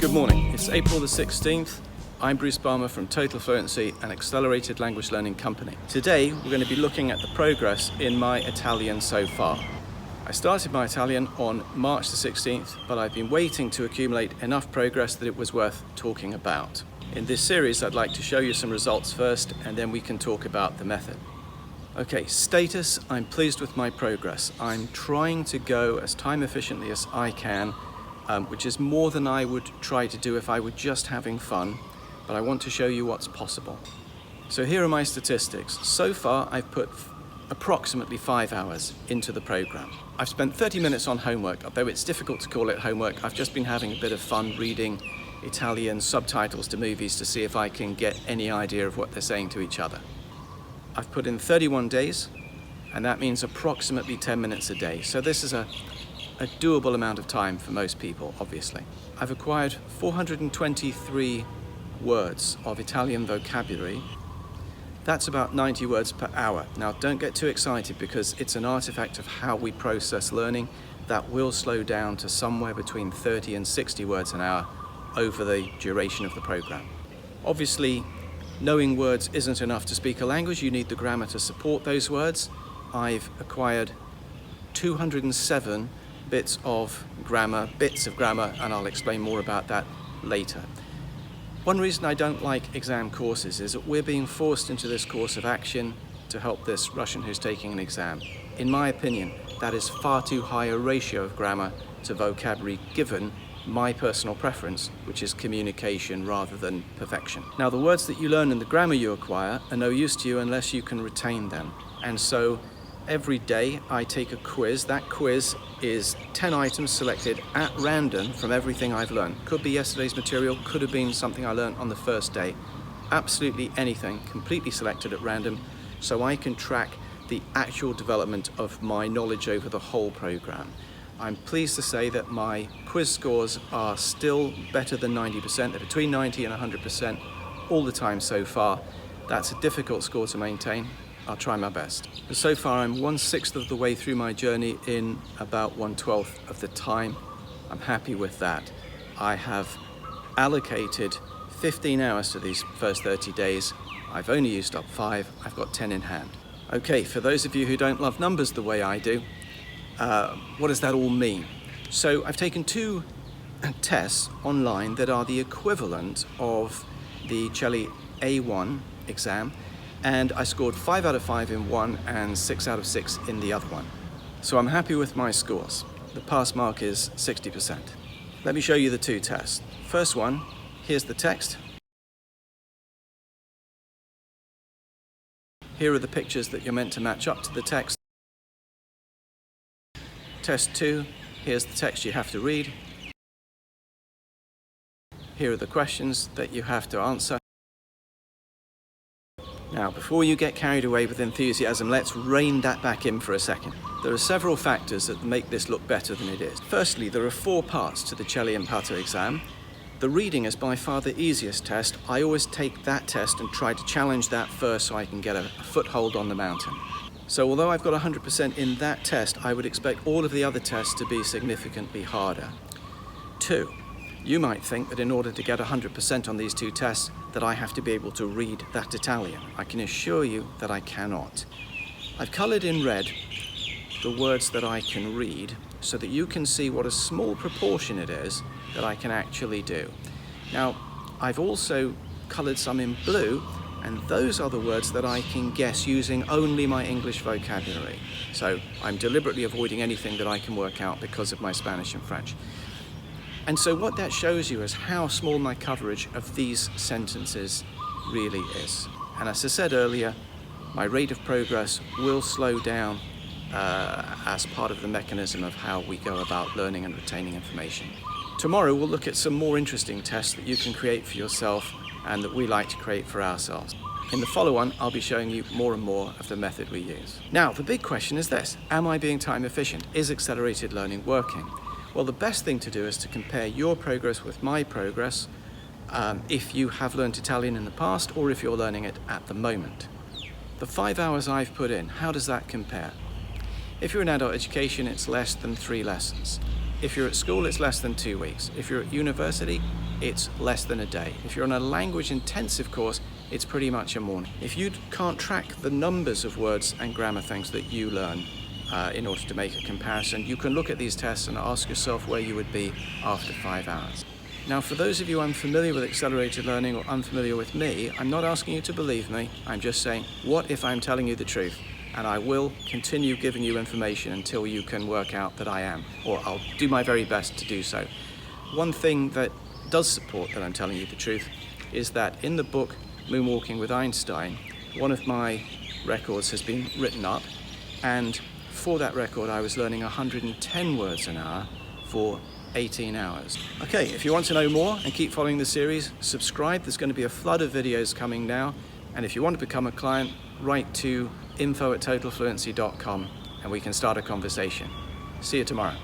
Good morning, it's April the 16th. I'm Bruce Balmer from Total Fluency, an accelerated language learning company. Today we're going to be looking at the progress in my Italian so far. I started my Italian on March the 16th, but I've been waiting to accumulate enough progress that it was worth talking about. In this series I'd like to show you some results first, and then we can talk about the method. Okay, status, I'm pleased with my progress. I'm trying to go as time efficiently as I can, which is more than I would try to do if I were just having fun, but I want to show you what's possible. So here are my statistics. So far I've put approximately 5 hours into the program. I've spent 30 minutes on homework, although it's difficult to call it homework. I've just been having a bit of fun reading Italian subtitles to movies to see if I can get any idea of what they're saying to each other. I've put in 31 days, and that means approximately 10 minutes a day. So this is a doable amount of time for most people, obviously. I've acquired 423 words of Italian vocabulary. That's about 90 words per hour. Now, don't get too excited because it's an artifact of how we process learning that will slow down to somewhere between 30 and 60 words an hour over the duration of the program. Obviously, knowing words isn't enough to speak a language. You need the grammar to support those words. I've acquired 207 bits of grammar, and I'll explain more about that later. One reason I don't like exam courses is that we're being forced into this course of action to help this Russian who's taking an exam. In my opinion, that is far too high a ratio of grammar to vocabulary given my personal preference, which is communication rather than perfection. Now, the words that you learn and the grammar you acquire are no use to you unless you can retain them. And so every day I take a quiz. That quiz is 10 items selected at random from everything I've learned. Could be yesterday's material, could have been something I learned on the first day. Absolutely anything, completely selected at random, so I can track the actual development of my knowledge over the whole program. I'm pleased to say that my quiz scores are still better than 90%. They're between 90 and 100% all the time so far. That's a difficult score to maintain. I'll try my best. But so far I'm 1/6 of the way through my journey in about 1/12 of the time. I'm happy with that. I have allocated 15 hours to these first 30 days. I've only used up 5. I've got 10 in hand. Okay, for those of you who don't love numbers the way I do, what does that all mean? So I've taken 2 tests online that are the equivalent of the CELI A1 exam, and I scored 5 out of 5 in one and 6 out of 6 in the other one. So I'm happy with my scores. The pass mark is 60%. Let me show you the 2 tests. First one, here's the text. Here are the pictures that you're meant to match up to the text. Test 2, here's the text you have to read. Here are the questions that you have to answer. Now, before you get carried away with enthusiasm, let's rein that back in for a second. There are several factors that make this look better than it is. Firstly, there are 4 parts to the CELI Impatto exam. The reading is by far the easiest test. I always take that test and try to challenge that first so I can get a foothold on the mountain. So although I've got 100% in that test, I would expect all of the other tests to be significantly harder. 2, you might think that in order to get 100% on these 2 tests, that I have to be able to read that Italian. I can assure you that I cannot. I've coloured in red the words that I can read so that you can see what a small proportion it is that I can actually do. Now, I've also coloured some in blue, and those are the words that I can guess using only my English vocabulary. So I'm deliberately avoiding anything that I can work out because of my Spanish and French. And so what that shows you is how small my coverage of these sentences really is. And as I said earlier, my rate of progress will slow down as part of the mechanism of how we go about learning and retaining information. Tomorrow we'll look at some more interesting tests that you can create for yourself and that we like to create for ourselves. In the follow-on, I'll be showing you more and more of the method we use. Now, the big question is this: am I being time efficient? Is accelerated learning working? Well, the best thing to do is to compare your progress with my progress if you have learned Italian in the past or if you're learning it at the moment. The 5 hours I've put in, how does that compare? If you're in adult education, it's less than 3 lessons. If you're at school, it's less than 2 weeks. If you're at university, it's less than a day. If you're on a language intensive course, it's pretty much a morning. If you can't track the numbers of words and grammar things that you learn in order to make a comparison, you can look at these tests and ask yourself where you would be after 5 hours. Now, for those of you unfamiliar with accelerated learning or unfamiliar with me, I'm not asking you to believe me. I'm just saying, what if I'm telling you the truth? And I will continue giving you information until you can work out that I am, or I'll do my very best to do so. One thing that does support that I'm telling you the truth is that in the book Moonwalking with Einstein, one of my records has been written up, and for that record I was learning 110 words an hour for 18 hours. Okay, if you want to know more and keep following the series, subscribe. There's going to be a flood of videos coming now, and if you want to become a client, write to info@totalfluency.com and we can start a conversation. See you tomorrow.